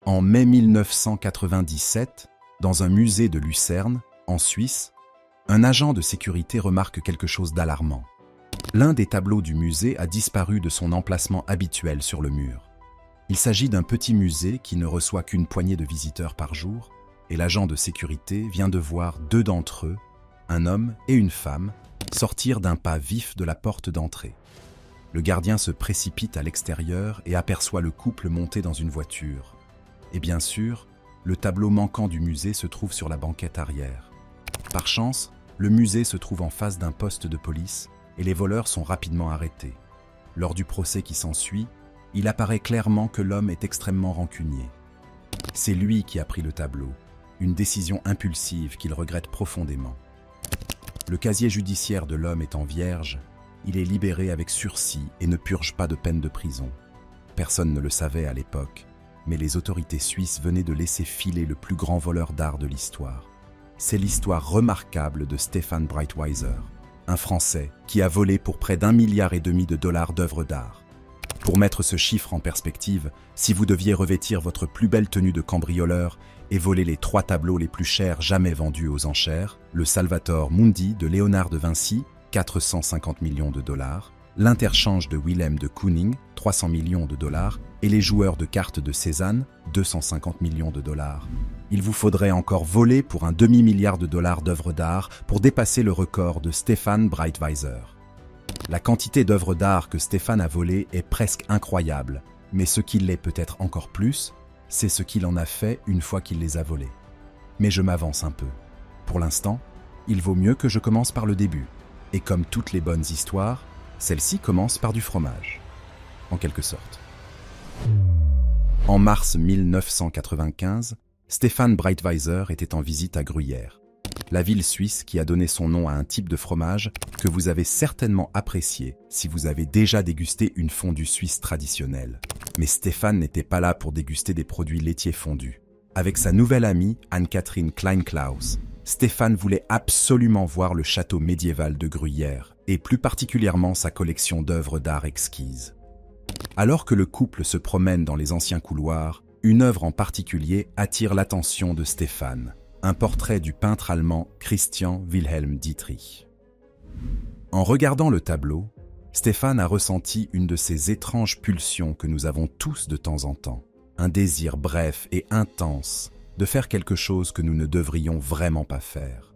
En mai 1997, dans un musée de Lucerne, en Suisse, un agent de sécurité remarque quelque chose d'alarmant. L'un des tableaux du musée a disparu de son emplacement habituel sur le mur. Il s'agit d'un petit musée qui ne reçoit qu'une poignée de visiteurs par jour, et l'agent de sécurité vient de voir deux d'entre eux, un homme et une femme, sortir d'un pas vif de la porte d'entrée. Le gardien se précipite à l'extérieur et aperçoit le couple monter dans une voiture. Et bien sûr, le tableau manquant du musée se trouve sur la banquette arrière. Par chance, le musée se trouve en face d'un poste de police et les voleurs sont rapidement arrêtés. Lors du procès qui s'ensuit, il apparaît clairement que l'homme est extrêmement rancunier. C'est lui qui a pris le tableau, une décision impulsive qu'il regrette profondément. Le casier judiciaire de l'homme étant vierge, il est libéré avec sursis et ne purge pas de peine de prison. Personne ne le savait à l'époque, mais les autorités suisses venaient de laisser filer le plus grand voleur d'art de l'histoire. C'est l'histoire remarquable de Stefan Breitwieser, un Français qui a volé pour près d'1,5 milliard d'œuvres d'art. Pour mettre ce chiffre en perspective, si vous deviez revêtir votre plus belle tenue de cambrioleur et voler les 3 tableaux les plus chers jamais vendus aux enchères, le Salvator Mundi de Léonard de Vinci, 450 millions de dollars, l'Interchange de Willem de Kooning, 300 millions de dollars, et les joueurs de cartes de Cézanne, 250 millions de dollars. Il vous faudrait encore voler pour un demi-milliard de dollars d'œuvres d'art pour dépasser le record de Stefan Breitwieser. La quantité d'œuvres d'art que Stefan a volées est presque incroyable, mais ce qui l'est peut-être encore plus, c'est ce qu'il en a fait une fois qu'il les a volées. Mais je m'avance un peu. Pour l'instant, il vaut mieux que je commence par le début. Et comme toutes les bonnes histoires, celle-ci commence par du fromage. En quelque sorte. En mars 1995, Stefan Breitwieser était en visite à Gruyère, la ville suisse qui a donné son nom à un type de fromage que vous avez certainement apprécié si vous avez déjà dégusté une fondue suisse traditionnelle. Mais Stefan n'était pas là pour déguster des produits laitiers fondus. Avec sa nouvelle amie, Anne-Catherine Klein-Klaus, Stefan voulait absolument voir le château médiéval de Gruyère, et plus particulièrement sa collection d'œuvres d'art exquises. Alors que le couple se promène dans les anciens couloirs, une œuvre en particulier attire l'attention de Stefan, un portrait du peintre allemand Christian Wilhelm Dietrich. En regardant le tableau, Stefan a ressenti une de ces étranges pulsions que nous avons tous de temps en temps, un désir bref et intense de faire quelque chose que nous ne devrions vraiment pas faire.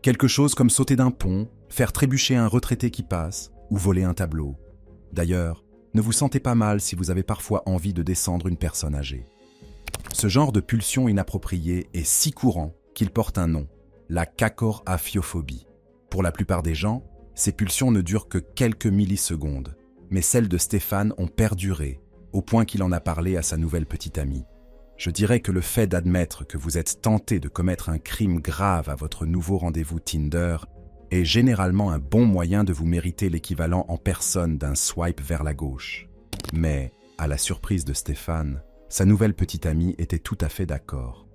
Quelque chose comme sauter d'un pont, faire trébucher un retraité qui passe, ou voler un tableau. D'ailleurs, ne vous sentez pas mal si vous avez parfois envie de descendre une personne âgée. Ce genre de pulsion inappropriée est si courant qu'il porte un nom, la cacoraphiophobie. Pour la plupart des gens, ces pulsions ne durent que quelques millisecondes, mais celles de Stefan ont perduré, au point qu'il en a parlé à sa nouvelle petite amie. Je dirais que le fait d'admettre que vous êtes tenté de commettre un crime grave à votre nouveau rendez-vous Tinder est généralement un bon moyen de vous mériter l'équivalent en personne d'un swipe vers la gauche. Mais, à la surprise de Stefan, sa nouvelle petite amie était tout à fait d'accord.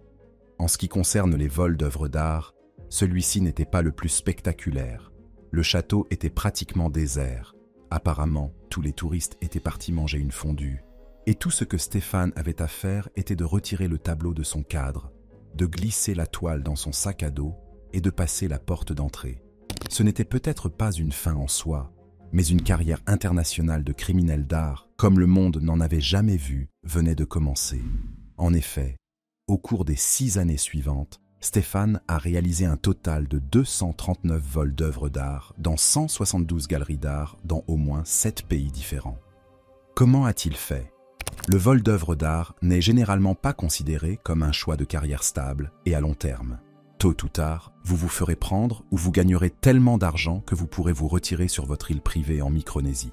En ce qui concerne les vols d'œuvres d'art, celui-ci n'était pas le plus spectaculaire. Le château était pratiquement désert. Apparemment, tous les touristes étaient partis manger une fondue. Et tout ce que Stefan avait à faire était de retirer le tableau de son cadre, de glisser la toile dans son sac à dos et de passer la porte d'entrée. Ce n'était peut-être pas une fin en soi, mais une carrière internationale de criminel d'art, comme le monde n'en avait jamais vu, venait de commencer. En effet, au cours des 6 années suivantes, Stefan a réalisé un total de 239 vols d'œuvres d'art dans 172 galeries d'art dans au moins 7 pays différents. Comment a-t-il fait ? Le vol d'œuvres d'art n'est généralement pas considéré comme un choix de carrière stable et à long terme. Tôt ou tard, vous vous ferez prendre ou vous gagnerez tellement d'argent que vous pourrez vous retirer sur votre île privée en Micronésie.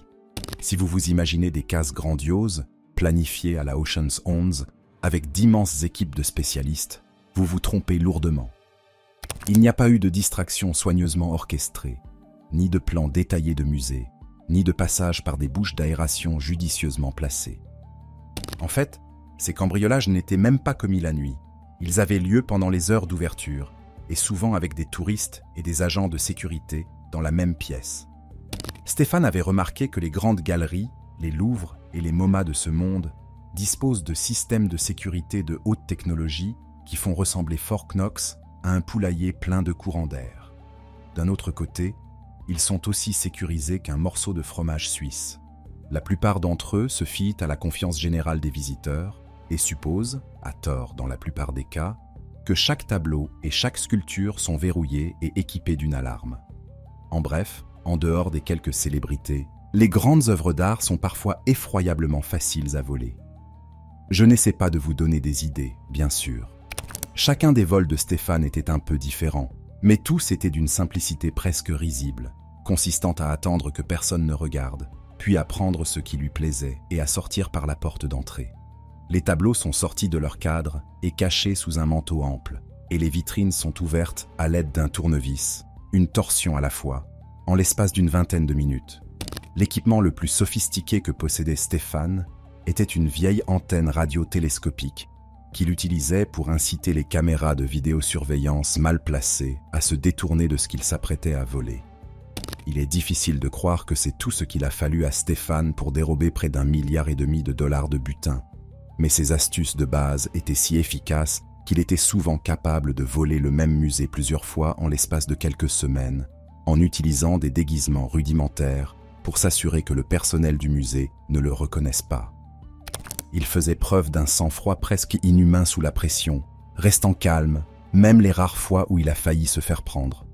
Si vous vous imaginez des cases grandioses, planifiées à la Ocean's 11, avec d'immenses équipes de spécialistes, vous vous trompez lourdement. Il n'y a pas eu de distraction soigneusement orchestrée, ni de plan détaillé de musée, ni de passage par des bouches d'aération judicieusement placées. En fait, ces cambriolages n'étaient même pas commis la nuit. Ils avaient lieu pendant les heures d'ouverture, et souvent avec des touristes et des agents de sécurité dans la même pièce. Stefan avait remarqué que les grandes galeries, les Louvres et les MoMA de ce monde disposent de systèmes de sécurité de haute technologie qui font ressembler Fort Knox à un poulailler plein de courants d'air. D'un autre côté, ils sont aussi sécurisés qu'un morceau de fromage suisse. La plupart d'entre eux se fient à la confiance générale des visiteurs et supposent, à tort dans la plupart des cas, que chaque tableau et chaque sculpture sont verrouillés et équipés d'une alarme. En bref, en dehors des quelques célébrités, les grandes œuvres d'art sont parfois effroyablement faciles à voler. Je n'essaie pas de vous donner des idées, bien sûr. Chacun des vols de Stéphane était un peu différent, mais tous étaient d'une simplicité presque risible, consistant à attendre que personne ne regarde, puis à prendre ce qui lui plaisait et à sortir par la porte d'entrée. Les tableaux sont sortis de leur cadre et cachés sous un manteau ample, et les vitrines sont ouvertes à l'aide d'un tournevis, une torsion à la fois, en l'espace d'une vingtaine de minutes. L'équipement le plus sophistiqué que possédait Stéphane était une vieille antenne radio-télescopique qu'il utilisait pour inciter les caméras de vidéosurveillance mal placées à se détourner de ce qu'il s'apprêtait à voler. Il est difficile de croire que c'est tout ce qu'il a fallu à Stéphane pour dérober près d'1,5 milliard de dollars de butin. Mais ses astuces de base étaient si efficaces qu'il était souvent capable de voler le même musée plusieurs fois en l'espace de quelques semaines, en utilisant des déguisements rudimentaires pour s'assurer que le personnel du musée ne le reconnaisse pas. Il faisait preuve d'un sang-froid presque inhumain sous la pression, restant calme, même les rares fois où il a failli se faire prendre.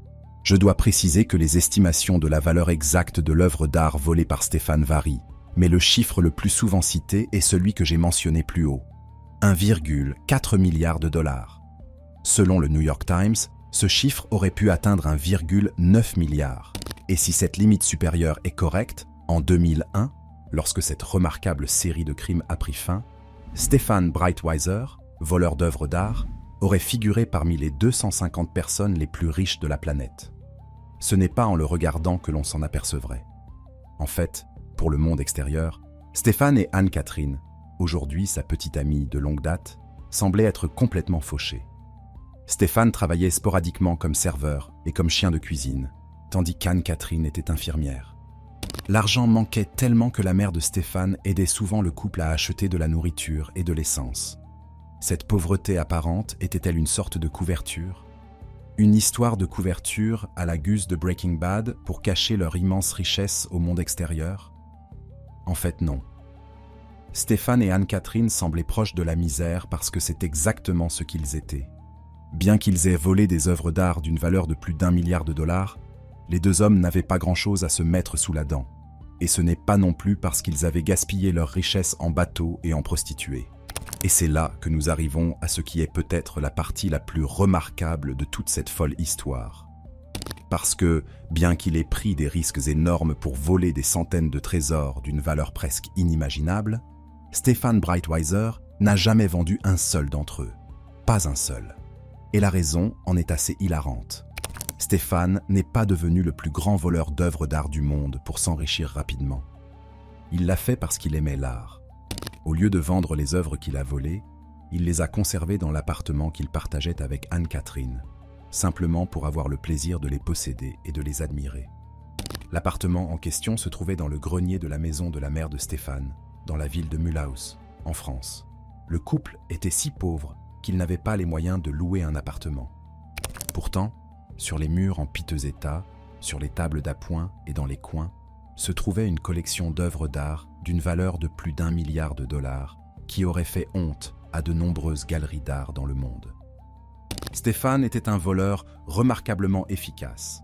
Je dois préciser que les estimations de la valeur exacte de l'œuvre d'art volée par Stéphane varient, mais le chiffre le plus souvent cité est celui que j'ai mentionné plus haut, 1,4 milliard de dollars. Selon le New York Times, ce chiffre aurait pu atteindre 1,9 milliard. Et si cette limite supérieure est correcte, en 2001, lorsque cette remarquable série de crimes a pris fin, Stefan Breitweiser, voleur d'œuvres d'art, aurait figuré parmi les 250 personnes les plus riches de la planète. Ce n'est pas en le regardant que l'on s'en apercevrait. En fait, pour le monde extérieur, Stéphane et Anne-Catherine, aujourd'hui sa petite amie de longue date, semblaient être complètement fauchés. Stéphane travaillait sporadiquement comme serveur et comme chien de cuisine, tandis qu'Anne-Catherine était infirmière. L'argent manquait tellement que la mère de Stéphane aidait souvent le couple à acheter de la nourriture et de l'essence. Cette pauvreté apparente était-elle une sorte de couverture? Une histoire de couverture à la Gus de Breaking Bad pour cacher leur immense richesse au monde extérieur? En fait, non. Stéphane et Anne-Catherine semblaient proches de la misère parce que c'est exactement ce qu'ils étaient. Bien qu'ils aient volé des œuvres d'art d'une valeur de plus d'1 milliard de dollars, les deux hommes n'avaient pas grand-chose à se mettre sous la dent. Et ce n'est pas non plus parce qu'ils avaient gaspillé leur richesse en bateaux et en prostituées. Et c'est là que nous arrivons à ce qui est peut-être la partie la plus remarquable de toute cette folle histoire. Parce que, bien qu'il ait pris des risques énormes pour voler des centaines de trésors d'une valeur presque inimaginable, Stefan Breitweiser n'a jamais vendu un seul d'entre eux. Pas un seul. Et la raison en est assez hilarante. Stéphane n'est pas devenu le plus grand voleur d'œuvres d'art du monde pour s'enrichir rapidement. Il l'a fait parce qu'il aimait l'art. Au lieu de vendre les œuvres qu'il a volées, il les a conservées dans l'appartement qu'il partageait avec Anne-Catherine, simplement pour avoir le plaisir de les posséder et de les admirer. L'appartement en question se trouvait dans le grenier de la maison de la mère de Stéphane, dans la ville de Mulhouse, en France. Le couple était si pauvre qu'il n'avait pas les moyens de louer un appartement. Pourtant, sur les murs en piteux état, sur les tables d'appoint et dans les coins, se trouvait une collection d'œuvres d'art d'une valeur de plus d'1 milliard de dollars qui aurait fait honte à de nombreuses galeries d'art dans le monde. Stéphane était un voleur remarquablement efficace,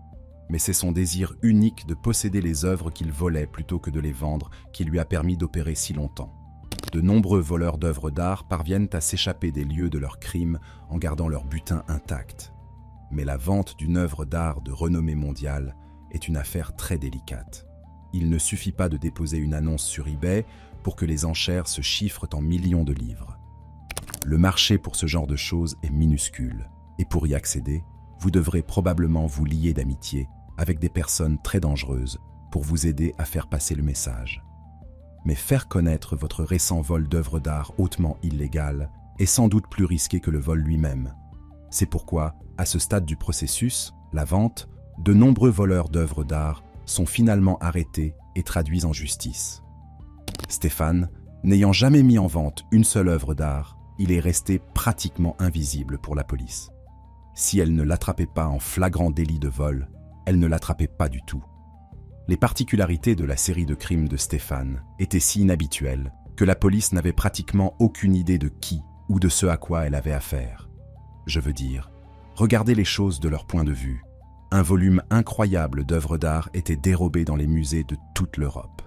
mais c'est son désir unique de posséder les œuvres qu'il volait plutôt que de les vendre qui lui a permis d'opérer si longtemps. De nombreux voleurs d'œuvres d'art parviennent à s'échapper des lieux de leurs crimes en gardant leur butin intact. Mais la vente d'une œuvre d'art de renommée mondiale est une affaire très délicate. Il ne suffit pas de déposer une annonce sur eBay pour que les enchères se chiffrent en millions de livres. Le marché pour ce genre de choses est minuscule, et pour y accéder, vous devrez probablement vous lier d'amitié avec des personnes très dangereuses pour vous aider à faire passer le message. Mais faire connaître votre récent vol d'œuvres d'art hautement illégal est sans doute plus risqué que le vol lui-même. C'est pourquoi, à ce stade du processus, la vente, de nombreux voleurs d'œuvres d'art sont finalement arrêtés et traduits en justice. Stéphane, N'ayant jamais mis en vente une seule œuvre d'art, il est resté pratiquement invisible pour la police. Si elle ne l'attrapait pas en flagrant délit de vol, elle ne l'attrapait pas du tout. Les particularités de la série de crimes de Stéphane étaient si inhabituelles que la police n'avait pratiquement aucune idée de qui ou de ce à quoi elle avait affaire. Je veux dire, regardez les choses de leur point de vue. Un volume incroyable d'œuvres d'art était dérobé dans les musées de toute l'Europe.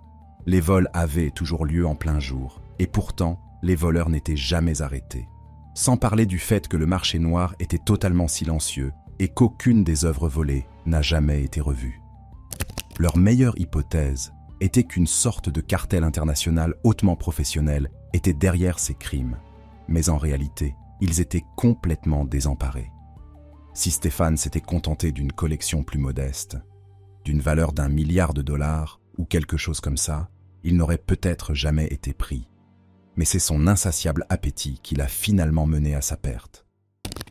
Les vols avaient toujours lieu en plein jour, et pourtant, les voleurs n'étaient jamais arrêtés. Sans parler du fait que le marché noir était totalement silencieux et qu'aucune des œuvres volées n'a jamais été revue. Leur meilleure hypothèse était qu'une sorte de cartel international hautement professionnel était derrière ces crimes. Mais en réalité, ils étaient complètement désemparés. Si Stéphane s'était contenté d'une collection plus modeste, d'une valeur d'1 milliard de dollars ou quelque chose comme ça, il n'aurait peut-être jamais été pris. Mais c'est son insatiable appétit qui l'a finalement mené à sa perte.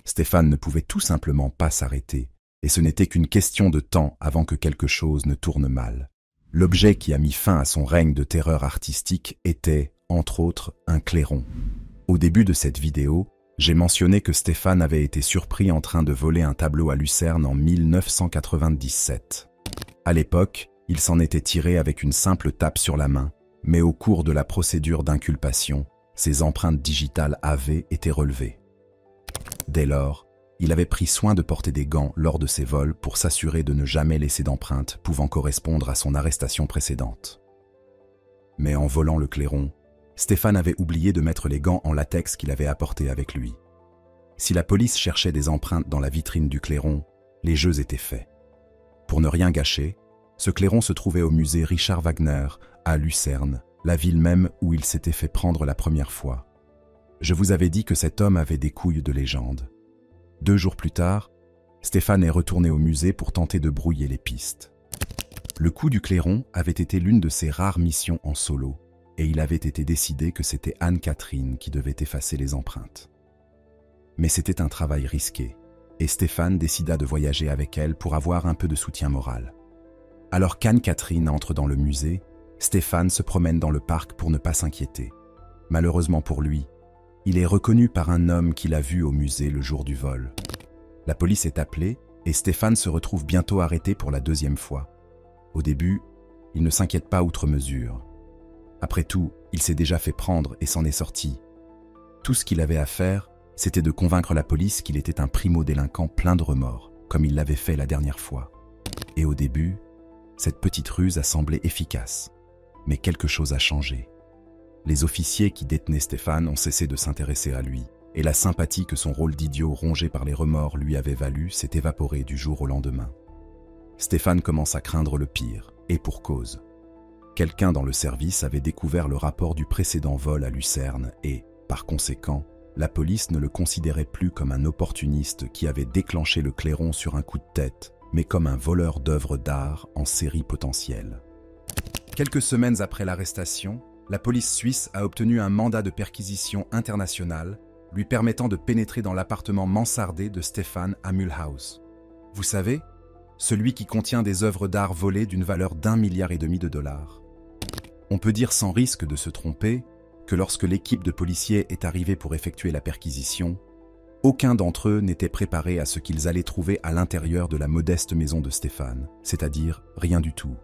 Stéphane ne pouvait tout simplement pas s'arrêter, et ce n'était qu'une question de temps avant que quelque chose ne tourne mal. L'objet qui a mis fin à son règne de terreur artistique était, entre autres, un clairon. Au début de cette vidéo, j'ai mentionné que Stéphane avait été surpris en train de voler un tableau à Lucerne en 1997. À l'époque, il s'en était tiré avec une simple tape sur la main, mais au cours de la procédure d'inculpation, ses empreintes digitales avaient été relevées. Dès lors, il avait pris soin de porter des gants lors de ses vols pour s'assurer de ne jamais laisser d'empreintes pouvant correspondre à son arrestation précédente. Mais en volant le clairon, Stéphane avait oublié de mettre les gants en latex qu'il avait apportés avec lui. Si la police cherchait des empreintes dans la vitrine du clairon, les jeux étaient faits. Pour ne rien gâcher, ce clairon se trouvait au musée Richard Wagner, à Lucerne, la ville même où il s'était fait prendre la première fois. Je vous avais dit que cet homme avait des couilles de légende. 2 jours plus tard, Stéphane est retourné au musée pour tenter de brouiller les pistes. Le coup du clairon avait été l'une de ses rares missions en solo, et il avait été décidé que c'était Anne-Catherine qui devait effacer les empreintes. Mais c'était un travail risqué, et Stéphane décida de voyager avec elle pour avoir un peu de soutien moral. Alors qu'Anne-Catherine entre dans le musée, Stéphane se promène dans le parc pour ne pas s'inquiéter. Malheureusement pour lui, il est reconnu par un homme qu'il a vu au musée le jour du vol. La police est appelée et Stéphane se retrouve bientôt arrêté pour la 2e fois. Au début, il ne s'inquiète pas outre mesure. Après tout, il s'est déjà fait prendre et s'en est sorti. Tout ce qu'il avait à faire, c'était de convaincre la police qu'il était un primo-délinquant plein de remords, comme il l'avait fait la dernière fois. Et au début, cette petite ruse a semblé efficace. Mais quelque chose a changé. Les officiers qui détenaient Stéphane ont cessé de s'intéresser à lui, et la sympathie que son rôle d'idiot rongé par les remords lui avait valu s'est évaporée du jour au lendemain. Stéphane commence à craindre le pire, et pour cause. Quelqu'un dans le service avait découvert le rapport du précédent vol à Lucerne et, par conséquent, la police ne le considérait plus comme un opportuniste qui avait déclenché le clairon sur un coup de tête, mais comme un voleur d'œuvres d'art en série potentielle. Quelques semaines après l'arrestation, la police suisse a obtenu un mandat de perquisition international lui permettant de pénétrer dans l'appartement mansardé de Stéphane à Mulhouse. Vous savez, celui qui contient des œuvres d'art volées d'une valeur d'1,5 milliard de dollars. On peut dire sans risque de se tromper que lorsque l'équipe de policiers est arrivée pour effectuer la perquisition, aucun d'entre eux n'était préparé à ce qu'ils allaient trouver à l'intérieur de la modeste maison de Stéphane, c'est-à-dire rien du tout.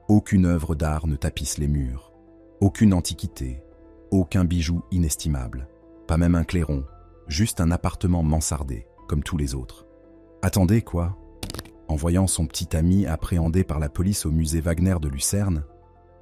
Aucune œuvre d'art ne tapisse les murs, aucune antiquité, aucun bijou inestimable, pas même un clairon, juste un appartement mansardé, comme tous les autres. Attendez, quoi ? En voyant son petit ami appréhendé par la police au musée Wagner de Lucerne,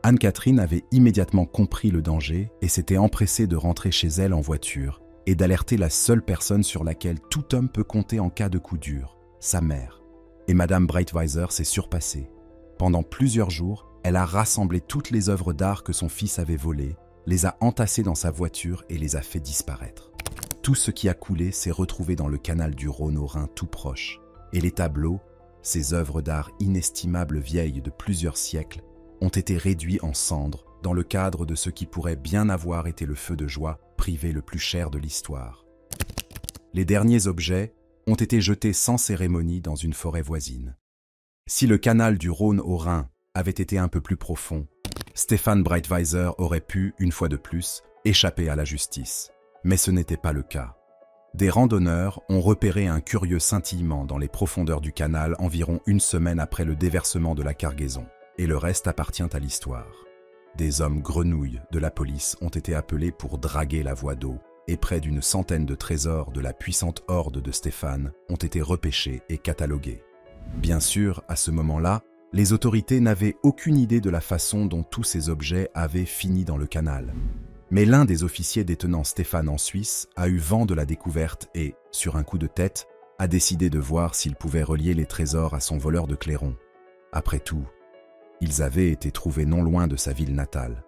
Anne-Catherine avait immédiatement compris le danger et s'était empressée de rentrer chez elle en voiture et d'alerter la seule personne sur laquelle tout homme peut compter en cas de coup dur, sa mère. Et Madame Breitweiser s'est surpassée. Pendant plusieurs jours, elle a rassemblé toutes les œuvres d'art que son fils avait volées, les a entassées dans sa voiture et les a fait disparaître. Tout ce qui a coulé s'est retrouvé dans le canal du Rhône au Rhin tout proche, et les tableaux, ces œuvres d'art inestimables vieilles de plusieurs siècles, ont été réduits en cendres dans le cadre de ce qui pourrait bien avoir été le feu de joie privé le plus cher de l'histoire. Les derniers objets ont été jetés sans cérémonie dans une forêt voisine. Si le canal du Rhône au Rhin avait été un peu plus profond, Stefan Breitweiser aurait pu, une fois de plus, échapper à la justice. Mais ce n'était pas le cas. Des randonneurs ont repéré un curieux scintillement dans les profondeurs du canal environ une semaine après le déversement de la cargaison. Et le reste appartient à l'histoire. Des hommes grenouilles de la police ont été appelés pour draguer la voie d'eau, et près d'une centaine de trésors de la puissante horde de Stefan ont été repêchés et catalogués. Bien sûr, à ce moment-là, les autorités n'avaient aucune idée de la façon dont tous ces objets avaient fini dans le canal. Mais l'un des officiers détenant Stefan en Suisse a eu vent de la découverte et, sur un coup de tête, a décidé de voir s'il pouvait relier les trésors à son voleur de clairons. Après tout, ils avaient été trouvés non loin de sa ville natale.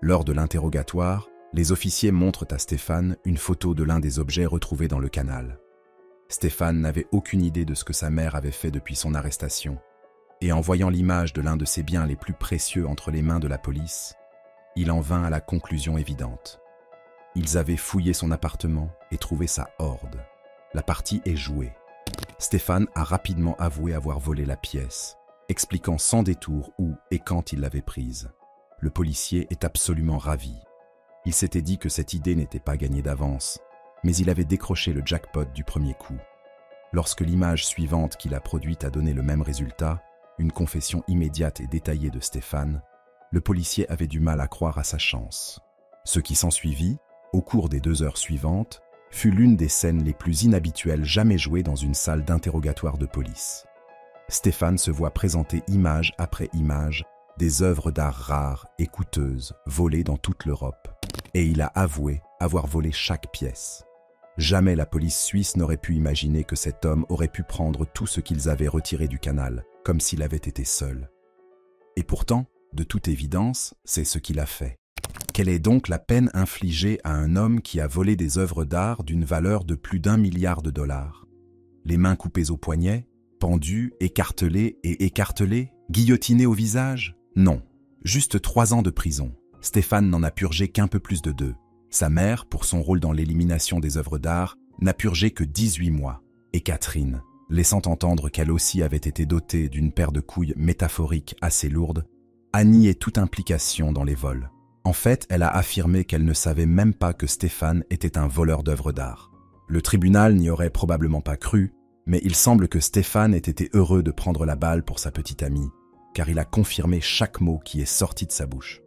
Lors de l'interrogatoire, les officiers montrent à Stefan une photo de l'un des objets retrouvés dans le canal. Stefan n'avait aucune idée de ce que sa mère avait fait depuis son arrestation, et en voyant l'image de l'un de ses biens les plus précieux entre les mains de la police, il en vint à la conclusion évidente. Ils avaient fouillé son appartement et trouvé sa horde. La partie est jouée. Stefan a rapidement avoué avoir volé la pièce, expliquant sans détour où et quand il l'avait prise. Le policier est absolument ravi. Il s'était dit que cette idée n'était pas gagnée d'avance, mais il avait décroché le jackpot du premier coup. Lorsque l'image suivante qu'il a produite a donné le même résultat, une confession immédiate et détaillée de Stefan, le policier avait du mal à croire à sa chance. Ce qui s'ensuivit, au cours des 2 heures suivantes, fut l'une des scènes les plus inhabituelles jamais jouées dans une salle d'interrogatoire de police. Stefan se voit présenter image après image des œuvres d'art rares et coûteuses volées dans toute l'Europe, et il a avoué avoir volé chaque pièce. Jamais la police suisse n'aurait pu imaginer que cet homme aurait pu prendre tout ce qu'ils avaient retiré du canal, comme s'il avait été seul. Et pourtant, de toute évidence, c'est ce qu'il a fait. Quelle est donc la peine infligée à un homme qui a volé des œuvres d'art d'une valeur de plus d'1 milliard de dollars? Les mains coupées aux poignets, pendu, écartelé et écartelé, guillotiné au visage? Non, juste 3 ans de prison. Stefan n'en a purgé qu'un peu plus de 2. Sa mère, pour son rôle dans l'élimination des œuvres d'art, n'a purgé que 18 mois. Et Catherine, laissant entendre qu'elle aussi avait été dotée d'une paire de couilles métaphoriques assez lourdes, a nié toute implication dans les vols. En fait, elle a affirmé qu'elle ne savait même pas que Stefan était un voleur d'œuvres d'art. Le tribunal n'y aurait probablement pas cru, mais il semble que Stefan ait été heureux de prendre la balle pour sa petite amie, car il a confirmé chaque mot qui est sorti de sa bouche.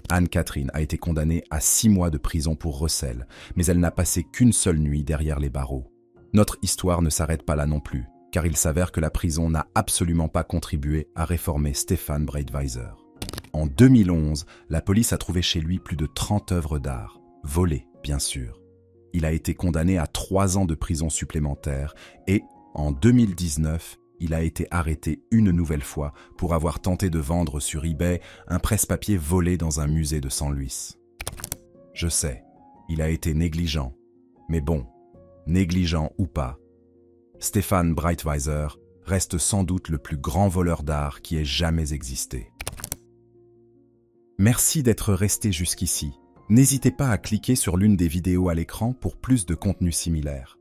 Anne-Catherine a été condamnée à 6 mois de prison pour recel, mais elle n'a passé qu'une seule nuit derrière les barreaux. Notre histoire ne s'arrête pas là non plus, car il s'avère que la prison n'a absolument pas contribué à réformer Stefan Breitweiser. En 2011, la police a trouvé chez lui plus de 30 œuvres d'art, volées bien sûr. Il a été condamné à 3 ans de prison supplémentaire et, en 2019, il a été arrêté une nouvelle fois pour avoir tenté de vendre sur eBay un presse-papier volé dans un musée de San Luis. Je sais, il a été négligent, mais bon, négligent ou pas, Stefan Breitweiser reste sans doute le plus grand voleur d'art qui ait jamais existé. Merci d'être resté jusqu'ici. N'hésitez pas à cliquer sur l'une des vidéos à l'écran pour plus de contenu similaire.